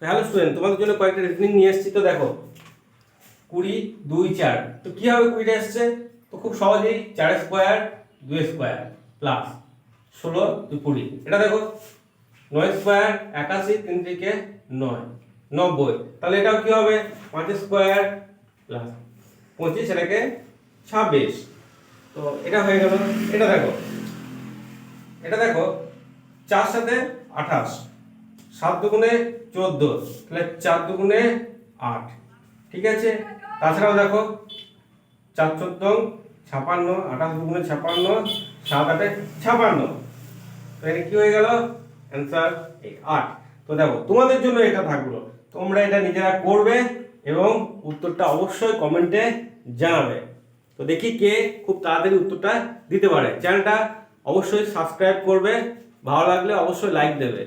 Hello student, তোমাদের জন্য কয়েকটা রিজনিং নিয়ে এসেছি। তো দেখো 20, 2, 4। তো কি হবে 20টা এসছে? তো খুব সহজেই 4 স্কোয়ার 2 স্কোয়ার প্লাস 16 2 20। এটা দেখো 9 স্কোয়ার 81, 3 থেকে 9 90। তাহলে এটাও কি হবে 5 স্কোয়ার প্লাস 25, এটাকে 26। তো এটা হয়ে গেল। এটা দেখো 4 সাথে 28, 7 দুগুণে 14, তাহলে 4 দুগুণে 8। ঠিক আছে, তাছাড়াও দেখো 4 14 56, 28 দুগুণে 56, 7 8 56। তো এখানে কি হয়ে গেল? অ্যান্সার 8। তো দেখো তোমাদের জন্য এটা থাকলো, তোমরা এটা নিজেরা করবে এবং উত্তরটা অবশ্যই কমেন্টে জানাবে। তো দেখি কে খুব তাড়াতাড়ি উত্তরটা দিতে পারে। চ্যানেলটা অবশ্যই সাবস্ক্রাইব করবে, ভালো লাগলে অবশ্যই লাইক দেবে।